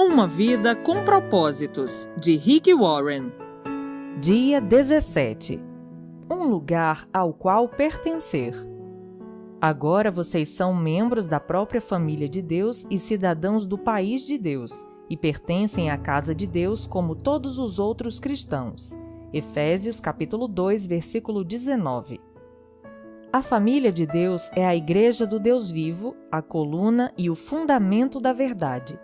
Uma vida com propósitos, de Rick Warren. Dia 17. Um lugar ao qual pertencer. Agora vocês são membros da própria família de Deus e cidadãos do país de Deus, e pertencem à casa de Deus como todos os outros cristãos. Efésios capítulo 2, versículo 19. A família de Deus é a igreja do Deus vivo, a coluna e o fundamento da verdade.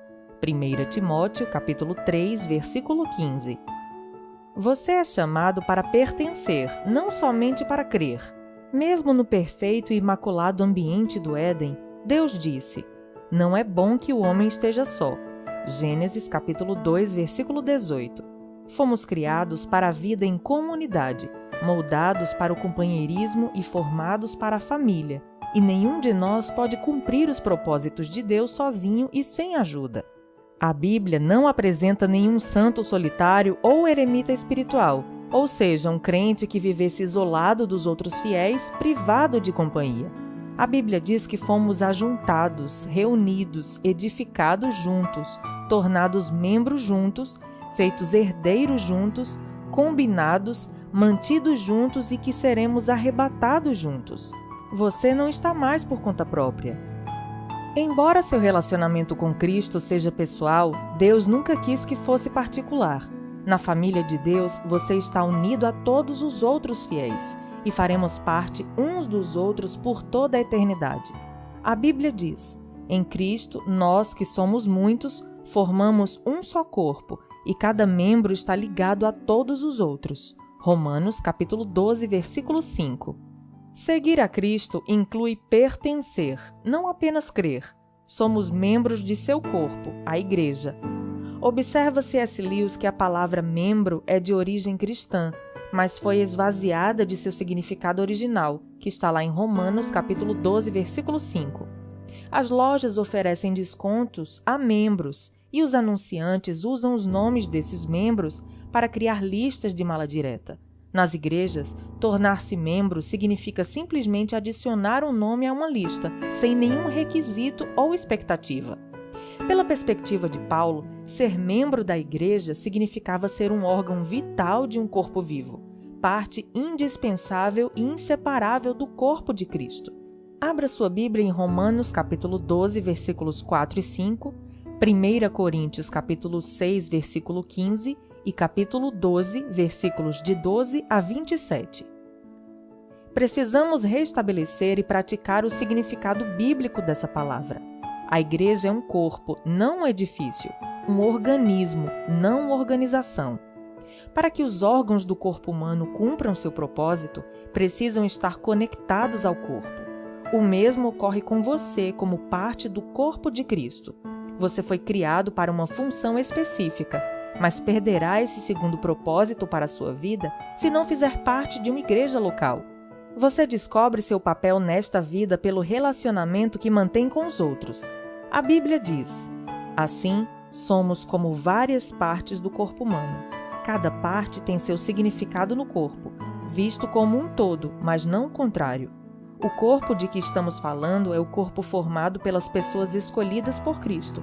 1 Timóteo capítulo 3, versículo 15. Você é chamado para pertencer, não somente para crer. Mesmo no perfeito e imaculado ambiente do Éden, Deus disse: "Não é bom que o homem esteja só." Gênesis capítulo 2, versículo 18. Fomos criados para a vida em comunidade, moldados para o companheirismo e formados para a família, e nenhum de nós pode cumprir os propósitos de Deus sozinho e sem ajuda. A Bíblia não apresenta nenhum santo solitário ou eremita espiritual, ou seja, um crente que vivesse isolado dos outros fiéis, privado de companhia. A Bíblia diz que fomos ajuntados, reunidos, edificados juntos, tornados membros juntos, feitos herdeiros juntos, combinados, mantidos juntos e que seremos arrebatados juntos. Você não está mais por conta própria. Embora seu relacionamento com Cristo seja pessoal, Deus nunca quis que fosse particular. Na família de Deus, você está unido a todos os outros fiéis e faremos parte uns dos outros por toda a eternidade. A Bíblia diz: "Em Cristo, nós que somos muitos, formamos um só corpo e cada membro está ligado a todos os outros." Romanos capítulo 12, versículo 5. Seguir a Cristo inclui pertencer, não apenas crer. Somos membros de seu corpo, a Igreja. Observa C.S. Lewis que a palavra membro é de origem cristã, mas foi esvaziada de seu significado original, que está lá em Romanos capítulo 12, versículo 5. As lojas oferecem descontos a membros e os anunciantes usam os nomes desses membros para criar listas de mala direta. Nas igrejas, tornar-se membro significa simplesmente adicionar um nome a uma lista, sem nenhum requisito ou expectativa. Pela perspectiva de Paulo, ser membro da igreja significava ser um órgão vital de um corpo vivo, parte indispensável e inseparável do corpo de Cristo. Abra sua Bíblia em Romanos capítulo 12, versículos 4 e 5, 1 Coríntios capítulo 6, versículo 15 e capítulo 12, versículos de 12 a 27. Precisamos restabelecer e praticar o significado bíblico dessa palavra. A igreja é um corpo, não um edifício, um organismo, não uma organização. Para que os órgãos do corpo humano cumpram seu propósito, precisam estar conectados ao corpo. O mesmo ocorre com você como parte do corpo de Cristo. Você foi criado para uma função específica, mas perderá esse segundo propósito para a sua vida se não fizer parte de uma igreja local. Você descobre seu papel nesta vida pelo relacionamento que mantém com os outros. A Bíblia diz: "Assim, somos como várias partes do corpo humano. Cada parte tem seu significado no corpo, visto como um todo, mas não o contrário." O corpo de que estamos falando é o corpo formado pelas pessoas escolhidas por Cristo.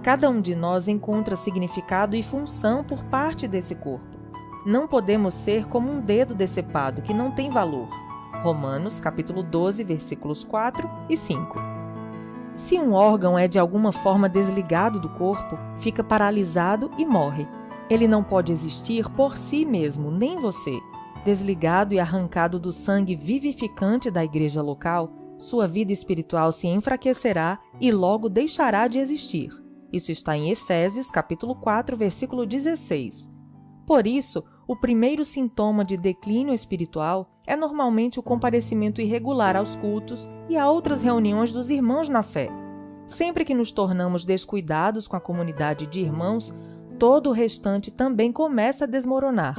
Cada um de nós encontra significado e função por parte desse corpo. Não podemos ser como um dedo decepado que não tem valor. Romanos capítulo 12, versículos 4 e 5. Se um órgão é de alguma forma desligado do corpo, fica paralisado e morre. Ele não pode existir por si mesmo, nem você. Desligado e arrancado do sangue vivificante da igreja local, sua vida espiritual se enfraquecerá e logo deixará de existir. Isso está em Efésios, capítulo 4, versículo 16. Por isso, o primeiro sintoma de declínio espiritual é normalmente o comparecimento irregular aos cultos e a outras reuniões dos irmãos na fé. Sempre que nos tornamos descuidados com a comunidade de irmãos, todo o restante também começa a desmoronar.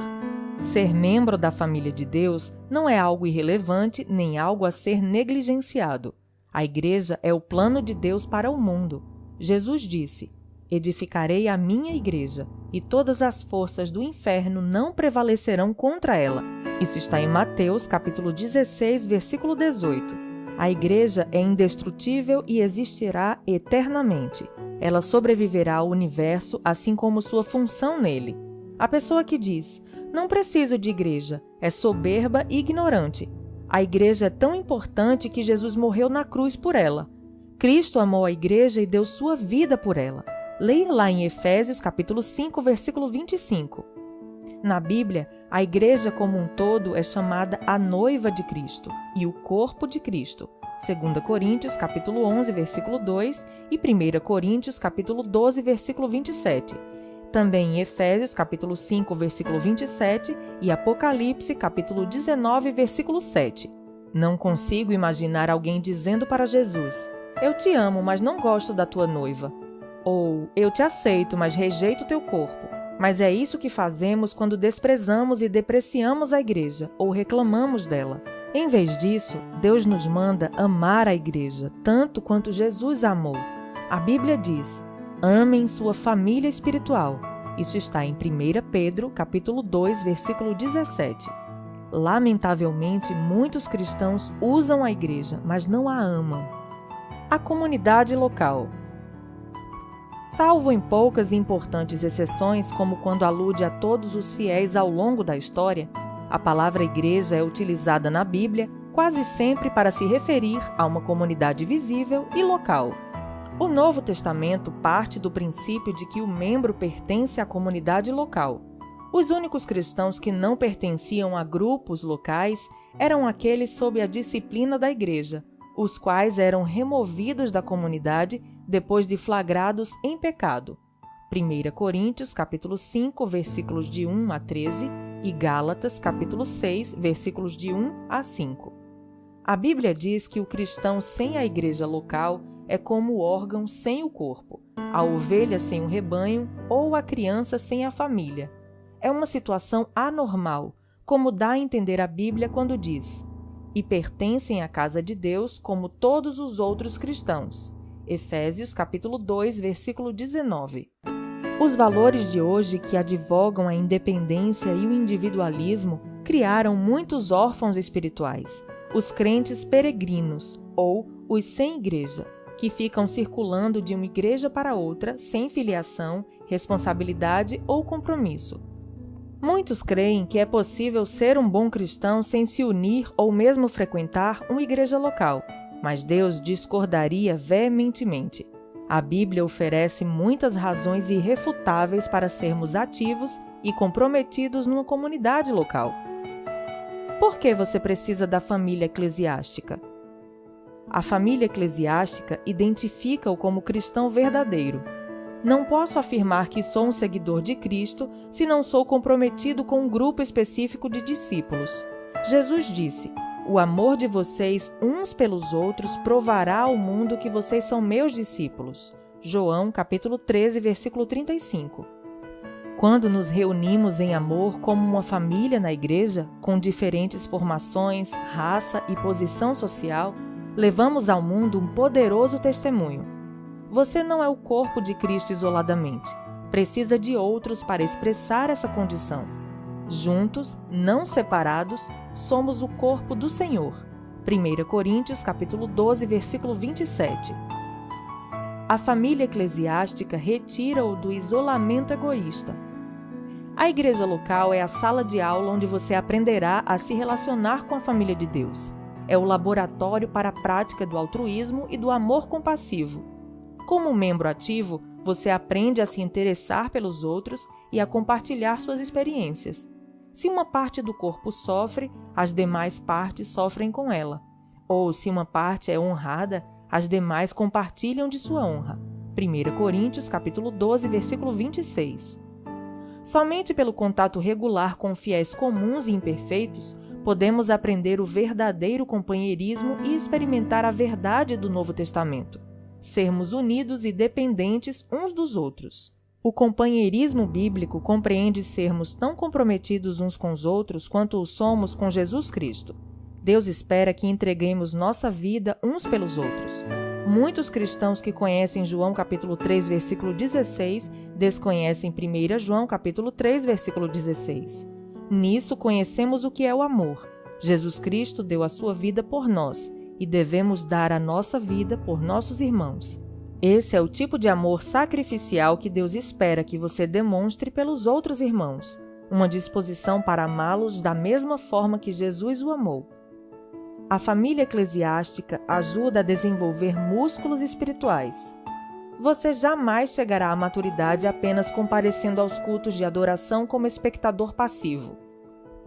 Ser membro da família de Deus não é algo irrelevante nem algo a ser negligenciado. A igreja é o plano de Deus para o mundo. Jesus disse: "Edificarei a minha igreja, e todas as forças do inferno não prevalecerão contra ela." Isso está em Mateus, capítulo 16, versículo 18. A igreja é indestrutível e existirá eternamente. Ela sobreviverá ao universo, assim como sua função nele. A pessoa que diz, não preciso de igreja, é soberba e ignorante. A igreja é tão importante que Jesus morreu na cruz por ela. Cristo amou a igreja e deu sua vida por ela. Leia lá em Efésios capítulo 5, versículo 25. Na Bíblia, a igreja como um todo é chamada a noiva de Cristo e o corpo de Cristo. 2 Coríntios capítulo 11, versículo 2 e 1 Coríntios capítulo 12, versículo 27. Também em Efésios capítulo 5, versículo 27 e Apocalipse capítulo 19, versículo 7. Não consigo imaginar alguém dizendo para Jesus, eu te amo, mas não gosto da tua noiva. Ou, eu te aceito, mas rejeito teu corpo. Mas é isso que fazemos quando desprezamos e depreciamos a igreja ou reclamamos dela. Em vez disso, Deus nos manda amar a igreja, tanto quanto Jesus a amou. A Bíblia diz, amem sua família espiritual. Isso está em 1 Pedro, capítulo 2, versículo 17. Lamentavelmente, muitos cristãos usam a igreja, mas não a amam. A comunidade local. Salvo em poucas e importantes exceções, como quando alude a todos os fiéis ao longo da história, a palavra igreja é utilizada na Bíblia quase sempre para se referir a uma comunidade visível e local. O Novo Testamento parte do princípio de que o membro pertence à comunidade local. Os únicos cristãos que não pertenciam a grupos locais eram aqueles sob a disciplina da igreja, os quais eram removidos da comunidade depois de flagrados em pecado. 1 Coríntios, capítulo 5, versículos de 1 a 13 e Gálatas, capítulo 6, versículos de 1 a 5. A Bíblia diz que o cristão sem a igreja local é como o órgão sem o corpo, a ovelha sem o rebanho ou a criança sem a família. É uma situação anormal, como dá a entender a Bíblia quando diz, e pertencem à casa de Deus como todos os outros cristãos. Efésios capítulo 2, versículo 19. Os valores de hoje que advogam a independência e o individualismo criaram muitos órfãos espirituais, os crentes peregrinos, ou os sem igreja, que ficam circulando de uma igreja para outra sem filiação, responsabilidade ou compromisso. Muitos creem que é possível ser um bom cristão sem se unir ou mesmo frequentar uma igreja local, mas Deus discordaria veementemente. A Bíblia oferece muitas razões irrefutáveis para sermos ativos e comprometidos numa comunidade local. Por que você precisa da família eclesiástica? A família eclesiástica identifica-o como cristão verdadeiro. Não posso afirmar que sou um seguidor de Cristo se não sou comprometido com um grupo específico de discípulos. Jesus disse, o amor de vocês uns pelos outros provará ao mundo que vocês são meus discípulos. João, capítulo 13, versículo 35. Quando nos reunimos em amor como uma família na igreja, com diferentes formações, raça e posição social, levamos ao mundo um poderoso testemunho. Você não é o corpo de Cristo isoladamente. Precisa de outros para expressar essa condição. Juntos, não separados, somos o corpo do Senhor. 1 Coríntios, capítulo 12, versículo 27. A família eclesiástica retira-o do isolamento egoísta. A igreja local é a sala de aula onde você aprenderá a se relacionar com a família de Deus. É o laboratório para a prática do altruísmo e do amor compassivo. Como membro ativo, você aprende a se interessar pelos outros e a compartilhar suas experiências. Se uma parte do corpo sofre, as demais partes sofrem com ela. Ou se uma parte é honrada, as demais compartilham de sua honra. 1 Coríntios, capítulo 12, versículo 26. Somente pelo contato regular com fiéis comuns e imperfeitos, podemos aprender o verdadeiro companheirismo e experimentar a verdade do Novo Testamento. Sermos unidos e dependentes uns dos outros. O companheirismo bíblico compreende sermos tão comprometidos uns com os outros quanto o somos com Jesus Cristo. Deus espera que entreguemos nossa vida uns pelos outros. Muitos cristãos que conhecem João capítulo 3, versículo 16, desconhecem 1 João capítulo 3, versículo 16. Nisso conhecemos o que é o amor. Jesus Cristo deu a sua vida por nós e devemos dar a nossa vida por nossos irmãos. Esse é o tipo de amor sacrificial que Deus espera que você demonstre pelos outros irmãos, uma disposição para amá-los da mesma forma que Jesus o amou. A família eclesiástica ajuda a desenvolver músculos espirituais. Você jamais chegará à maturidade apenas comparecendo aos cultos de adoração como espectador passivo.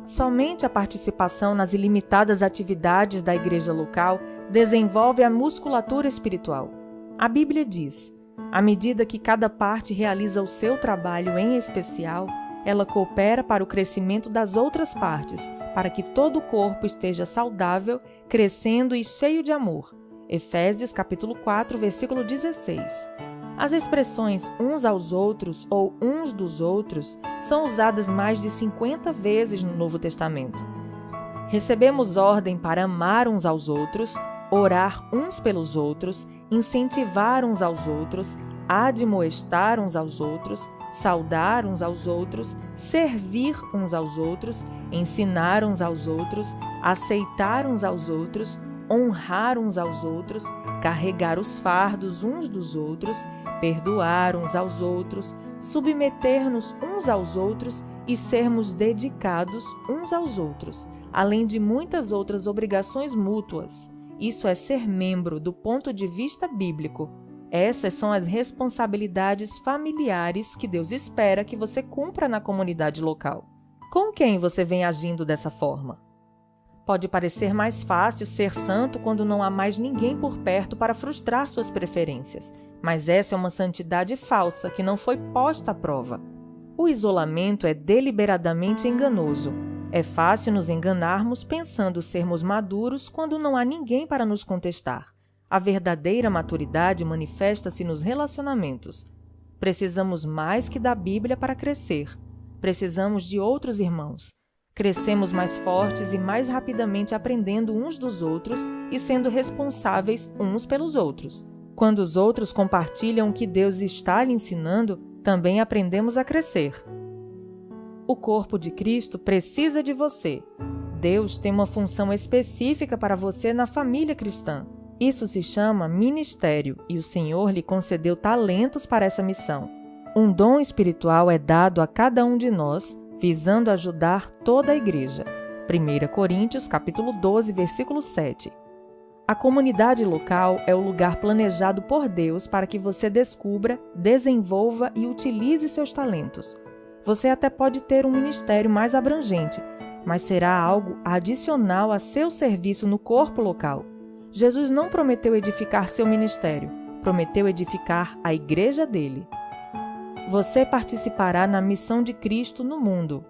Somente a participação nas ilimitadas atividades da igreja local desenvolve a musculatura espiritual. A Bíblia diz: à medida que cada parte realiza o seu trabalho em especial, ela coopera para o crescimento das outras partes, para que todo o corpo esteja saudável, crescendo e cheio de amor. Efésios capítulo 4, versículo 16. As expressões uns aos outros ou uns dos outros são usadas mais de 50 vezes no Novo Testamento. Recebemos ordem para amar uns aos outros, orar uns pelos outros, incentivar uns aos outros, admoestar uns aos outros, saudar uns aos outros, servir uns aos outros, ensinar uns aos outros, aceitar uns aos outros, honrar uns aos outros, carregar os fardos uns dos outros, perdoar uns aos outros, submeter-nos uns aos outros e sermos dedicados uns aos outros, além de muitas outras obrigações mútuas. Isso é ser membro do ponto de vista bíblico. Essas são as responsabilidades familiares que Deus espera que você cumpra na comunidade local. Com quem você vem agindo dessa forma? Pode parecer mais fácil ser santo quando não há mais ninguém por perto para frustrar suas preferências, mas essa é uma santidade falsa que não foi posta à prova. O isolamento é deliberadamente enganoso. É fácil nos enganarmos pensando sermos maduros quando não há ninguém para nos contestar. A verdadeira maturidade manifesta-se nos relacionamentos. Precisamos mais que da Bíblia para crescer. Precisamos de outros irmãos. Crescemos mais fortes e mais rapidamente aprendendo uns dos outros e sendo responsáveis uns pelos outros. Quando os outros compartilham o que Deus está lhe ensinando, também aprendemos a crescer. O corpo de Cristo precisa de você. Deus tem uma função específica para você na família cristã. Isso se chama ministério e o Senhor lhe concedeu talentos para essa missão. Um dom espiritual é dado a cada um de nós, visando ajudar toda a igreja. 1 Coríntios, capítulo 12, versículo 7. A comunidade local é o lugar planejado por Deus para que você descubra, desenvolva e utilize seus talentos. Você até pode ter um ministério mais abrangente, mas será algo adicional a seu serviço no corpo local. Jesus não prometeu edificar seu ministério, prometeu edificar a igreja dele. Você participará na missão de Cristo no mundo.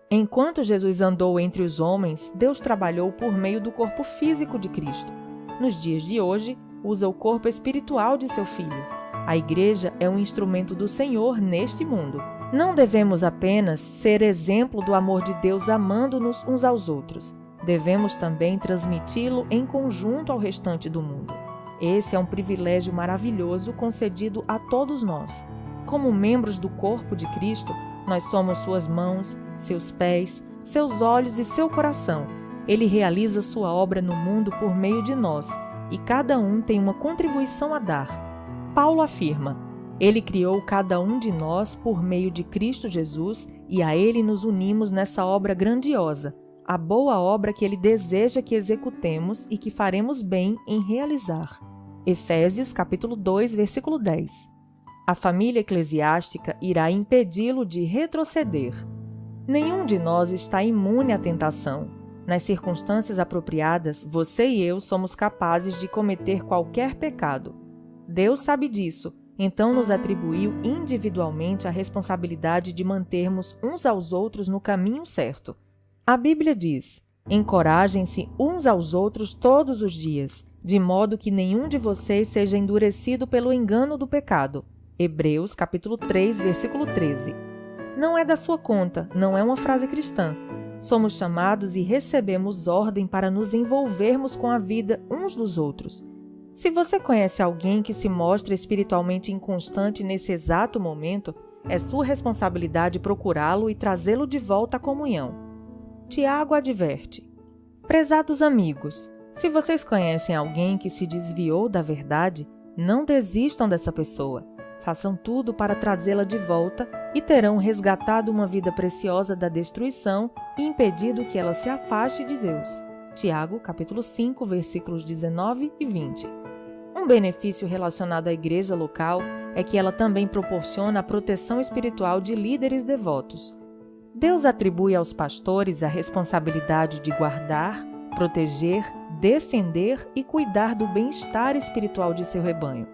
Enquanto Jesus andou entre os homens, Deus trabalhou por meio do corpo físico de Cristo. Nos dias de hoje, usa o corpo espiritual de seu Filho. A igreja é um instrumento do Senhor neste mundo. Não devemos apenas ser exemplo do amor de Deus amando-nos uns aos outros. Devemos também transmiti-lo em conjunto ao restante do mundo. Esse é um privilégio maravilhoso concedido a todos nós. Como membros do corpo de Cristo, nós somos suas mãos, seus pés, seus olhos e seu coração. Ele realiza sua obra no mundo por meio de nós, e cada um tem uma contribuição a dar. Paulo afirma: Ele criou cada um de nós por meio de Cristo Jesus e a Ele nos unimos nessa obra grandiosa, a boa obra que Ele deseja que executemos e que faremos bem em realizar. Efésios capítulo 2, versículo 10. A família eclesiástica irá impedi-lo de retroceder. Nenhum de nós está imune à tentação. Nas circunstâncias apropriadas, você e eu somos capazes de cometer qualquer pecado. Deus sabe disso, então nos atribuiu individualmente a responsabilidade de mantermos uns aos outros no caminho certo. A Bíblia diz: encorajem-se uns aos outros todos os dias, de modo que nenhum de vocês seja endurecido pelo engano do pecado. Hebreus capítulo 3, versículo 13. Não é da sua conta, não é uma frase cristã. Somos chamados e recebemos ordem para nos envolvermos com a vida uns dos outros. Se você conhece alguém que se mostra espiritualmente inconstante nesse exato momento, é sua responsabilidade procurá-lo e trazê-lo de volta à comunhão. Tiago adverte: prezados amigos, se vocês conhecem alguém que se desviou da verdade, Não desistam dessa pessoa. Façam tudo para trazê-la de volta e terão resgatado uma vida preciosa da destruição e impedido que ela se afaste de Deus. Tiago, capítulo 5, versículos 19 e 20. Um benefício relacionado à igreja local é que ela também proporciona a proteção espiritual de líderes devotos. Deus atribui aos pastores a responsabilidade de guardar, proteger, defender e cuidar do bem-estar espiritual de seu rebanho.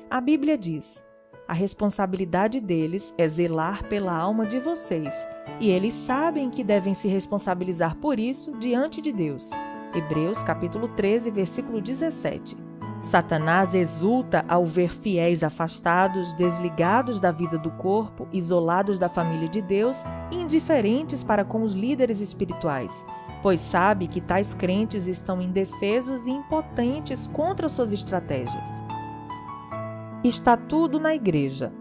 A Bíblia diz: a responsabilidade deles é zelar pela alma de vocês, e eles sabem que devem se responsabilizar por isso diante de Deus. Hebreus capítulo 13, versículo 17. Satanás exulta ao ver fiéis afastados, desligados da vida do corpo, isolados da família de Deus e indiferentes para com os líderes espirituais, pois sabe que tais crentes estão indefesos e impotentes contra suas estratégias. Está tudo na igreja.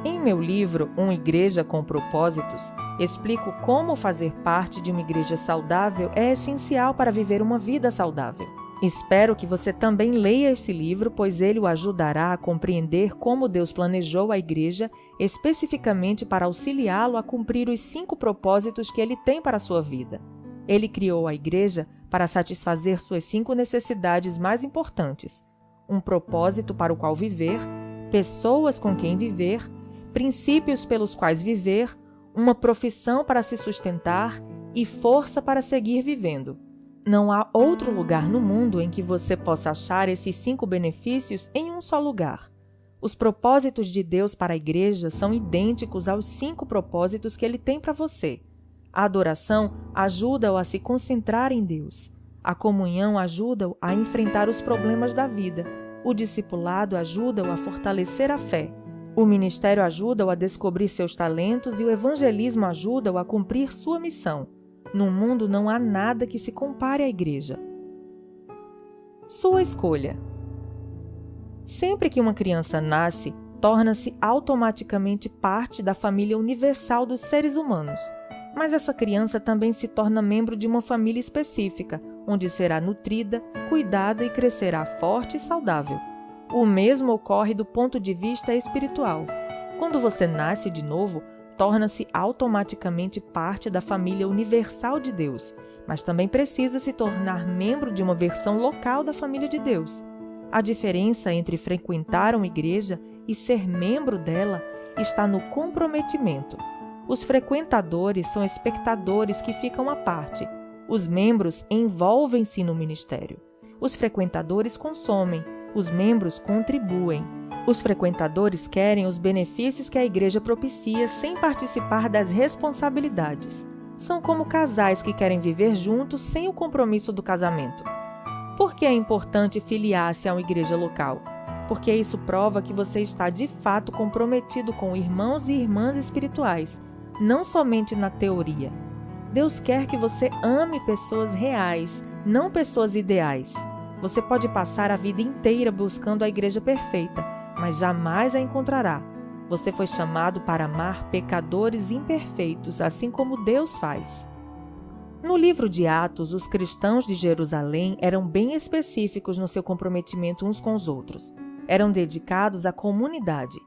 Em meu livro Uma Igreja com Propósitos, explico como fazer parte de uma igreja saudável é essencial para viver uma vida saudável. Espero que você também leia esse livro, pois ele o ajudará a compreender como Deus planejou a igreja especificamente para auxiliá-lo a cumprir os 5 propósitos que ele tem para a sua vida. Ele criou a igreja para satisfazer suas 5 necessidades mais importantes: um propósito para o qual viver, pessoas com quem viver, princípios pelos quais viver, uma profissão para se sustentar e força para seguir vivendo. Não há outro lugar no mundo em que você possa achar esses 5 benefícios em um só lugar. Os propósitos de Deus para a igreja são idênticos aos 5 propósitos que Ele tem para você. A adoração ajuda-o a se concentrar em Deus. A comunhão ajuda-o a enfrentar os problemas da vida. O discipulado ajuda-o a fortalecer a fé. O ministério ajuda-o a descobrir seus talentos e o evangelismo ajuda-o a cumprir sua missão. No mundo não há nada que se compare à igreja. Sua escolha. Sempre que uma criança nasce, torna-se automaticamente parte da família universal dos seres humanos. Mas essa criança também se torna membro de uma família específica, onde será nutrida, cuidada e crescerá forte e saudável. O mesmo ocorre do ponto de vista espiritual. Quando você nasce de novo, torna-se automaticamente parte da família universal de Deus, mas também precisa se tornar membro de uma versão local da família de Deus. A diferença entre frequentar uma igreja e ser membro dela está no comprometimento. Os frequentadores são espectadores que ficam à parte. Os membros envolvem-se no ministério. Os frequentadores consomem, os membros contribuem. Os frequentadores querem os benefícios que a igreja propicia sem participar das responsabilidades. São como casais que querem viver juntos sem o compromisso do casamento. Por que é importante filiar-se a uma igreja local? Porque isso prova que você está de fato comprometido com irmãos e irmãs espirituais, não somente na teoria. Deus quer que você ame pessoas reais, não pessoas ideais. Você pode passar a vida inteira buscando a igreja perfeita, mas jamais a encontrará. Você foi chamado para amar pecadores imperfeitos, assim como Deus faz. No livro de Atos, os cristãos de Jerusalém eram bem específicos no seu comprometimento uns com os outros. Eram dedicados à comunidade.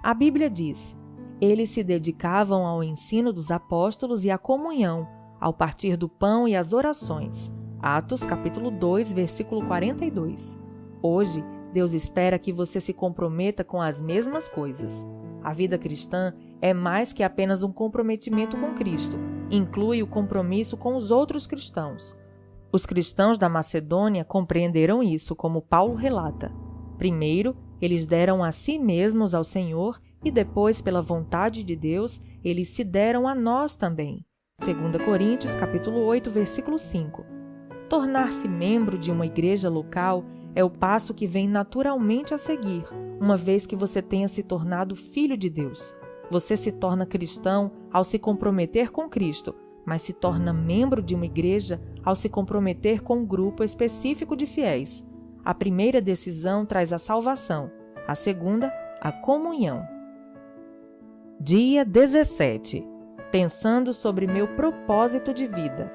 A Bíblia diz: eles se dedicavam ao ensino dos apóstolos e à comunhão, ao partir do pão e às orações. Atos capítulo 2, versículo 42. Hoje, Deus espera que você se comprometa com as mesmas coisas. A vida cristã é mais que apenas um comprometimento com Cristo. Inclui o compromisso com os outros cristãos. Os cristãos da Macedônia compreenderam isso, como Paulo relata. Primeiro, eles deram a si mesmos ao Senhor e depois, pela vontade de Deus, eles se deram a nós também. 2 Coríntios capítulo 8, versículo 5. Tornar-se membro de uma igreja local é o passo que vem naturalmente a seguir, uma vez que você tenha se tornado filho de Deus. Você se torna cristão ao se comprometer com Cristo, mas se torna membro de uma igreja ao se comprometer com um grupo específico de fiéis. A primeira decisão traz a salvação, a segunda, a comunhão. Dia 17. Pensando sobre meu propósito de vida.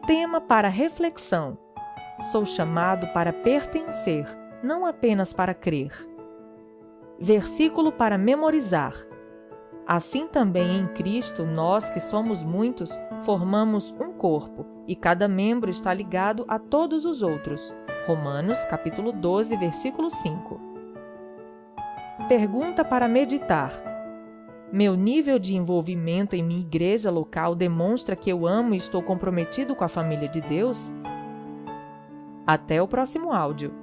Tema para reflexão. Sou chamado para pertencer, não apenas para crer. Versículo para memorizar. Assim também em Cristo, nós que somos muitos, formamos um corpo, e cada membro está ligado a todos os outros. Romanos, capítulo 12, versículo 5. Pergunta para meditar. Meu nível de envolvimento em minha igreja local demonstra que eu amo e estou comprometido com a família de Deus? Até o próximo áudio.